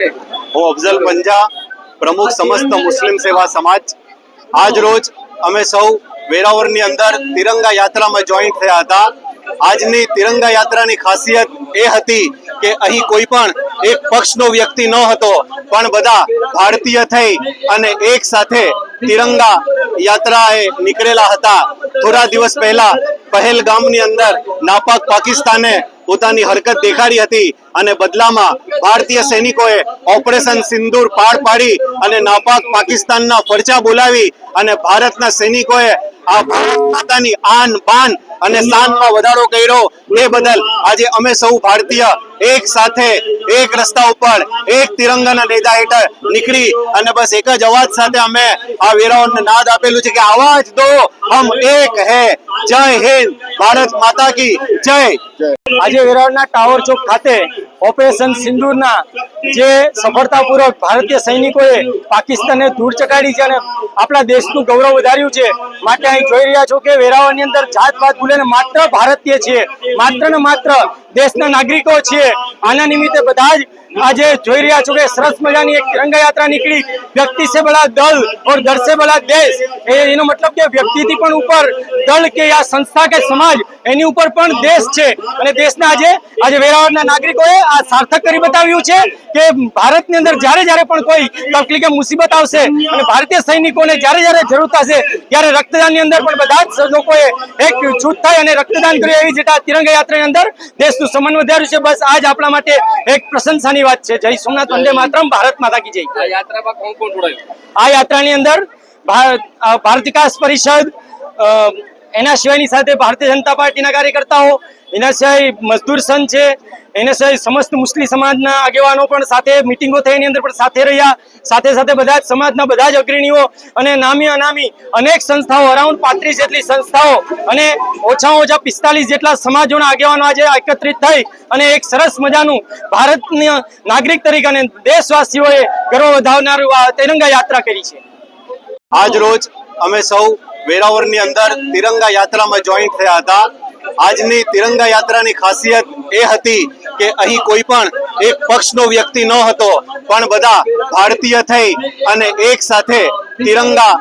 હું અફઝલ પંજા, પ્રમુખ સમસ્ત મુસ્લિમ સેવા સમાજ। આજ રોજ અમે સૌ વેરાવળની અંદર તિરંગા યાત્રામાં જોઈન્ટ થયા હતા। આજની તિરંગા યાત્રાની ખાસિયત એ હતી કે અહીં કોઈ પણ એક પક્ષનો વ્યક્તિ ન હતો, પણ બધા ભારતીય થઈ અને એક સાથે તિરંગા યાત્રાએ નીકળેલા હતા। થોડા દિવસ પહેલા પહેલગામની અંદર નાપાક પાકિસ્તાને પોતાની હરકત દેખાડી હતી અને બદલામાં ભારતીય સૈનિકોએ ઓપરેશન સિંદૂર પાર પાડી અને નાપાક પાકિસ્તાનના ફરજા બોલાવી અને ભારતના સૈનિકોએ આ ભારત માતાની આન બાન અને શાનમાં વધારો કર્યો। તે બદલ આજે અમે સૌ ભારતીય એક સાથે એક રસ્તા ઉપર એક તિરંગાના નેજા હેઠળ નીકળી અને બસ એક જ અવાજ સાથે અમે આ વેરાવળને નાદ આપેલું છે કે આવાજ દો હમ એક હે, જય હિન્દ, ભારત માતા કી જય। આજે વેરાવળના ટાવર ચોક ખાતે ઓપરેશન સિંદૂરના જે સફળતાપૂર્વક ભારતીય સૈનિકોએ પાકિસ્તાનને ધૂળ ચકાડી છે અને આપણા દેશનું ગૌરવ વધાર્યું છે, માટે અહીં જોઈ રહ્યા છો કે વેરાવળની અંદર જાતપાત ભૂલીને માત્ર ભારતીય છીએ, માત્ર ને માત્ર દેશના નાગરિકો છીએ। આના નિમિત્તે બધા જ આજે જોઈ રહ્યા છો કે સરસ મજાની એક તિરંગા યાત્રા નીકળી। વ્યક્તિ સે બડા દલ और दल से बड़ा देश, એનો મતલબ કે વ્યક્તિથી પણ ઉપર દળ કે આ સંસ્થા કે સમાજ એની ઉપર પણ દેશ છે અને દેશના આજે વેરાવળના નાગરિકોએ આ સાર્થક કરી બતાવ્યું છે કે ભારતની અંદર જ્યારે જ્યારે પણ કોઈ તકલીફ કે મુસીબત આવશે અને ભારતીય સૈનિકોને જ્યારે જ્યારે જરૂર થશે ત્યારે રક્તદાનની અંદર પણ બધા જ લોકોએ એક છૂટ થાય અને રક્તદાન કર્યું। એવી જેટા તિરંગા યાત્રાની અંદર દેશનું સન્માન વધાર્યું છે। બસ આજ આપણા માટે એક પ્રશંસાની વાત છે। જય સોમનાથ, વંદે માતરમ, ભારત માતા કી જય। આ યાત્રામાં કોણ કોણ જોડાયું? આ યાત્રાની અંદર ભારત વિકાસ પરિષદ, એના સિવાયની સાથે ભારતીય જનતા પાર્ટીના કાર્યકર્તાઓ, એના સિવાય મજદૂર સંઘ છે, એના સિવાય સમસ્ત મુસ્લિમ સમાજના આગેવાનો પણ સાથે મિટિંગો થઈ એની અંદર પણ સાથે રહ્યા। સાથે સાથે બધા જ સમાજના બધા જ અગ્રણીઓ અને નામી અનામી અનેક સંસ્થાઓ, અરાઉન્ડ 35 જેટલી સંસ્થાઓ અને ઓછામાં ઓછા 45 જેટલા સમાજોના આગેવાનો આજે એકત્રિત થઈ અને એક સરસ મજાનું ભારતના નાગરિક તરીકે અને દેશવાસીઓએ ગર્વ વધારનારું આ તિરંગા યાત્રા કરી છે। આજ રોજ અમે સૌ વેરાવળની અંદર તિરંગા યાત્રામાં જોઈન્ટ થયા હતા। આજની તિરંગા યાત્રાની ખાસિયત એ હતી કે અહીં કોઈ પણ એક પક્ષનો વ્યક્તિ ન હતો, પણ બધા ભારતીય થઈ અને એક સાથે તિરંગા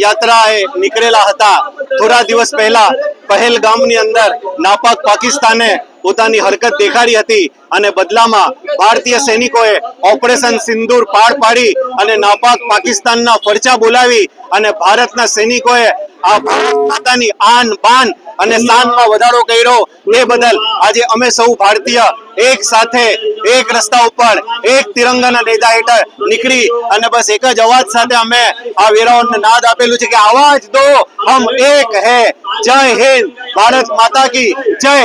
યાત્રાએ નીકળેલા હતા। થોડા દિવસ પહેલા પહેલગામની અંદર નાપાક પાકિસ્તાને પોતાની હરકત દેખાડી હતી અને બદલામાં ભારતીય સૈનિકોએ ઓપરેશન સિંદૂર પાર પાડી અને નાપાક પાકિસ્તાનના ફરજા બોલાવી અને ભારતના સૈનિકોએ આ ભારત માતાની આન બાન અને શાનમાં વધારો કર્યો। તે બદલ આજે અમે સૌ ભારતીય એક સાથે એક રસ્તા ઉપર એક તિરંગાના નેજા હેઠળ નીકળી અને બસ એક જ અવાજ સાથે અમે આ વેરાવળને નાદ આપેલું છે કે આવાજ દો હમ એક હે, જય હિન્દ, ભારત માતા કી જય।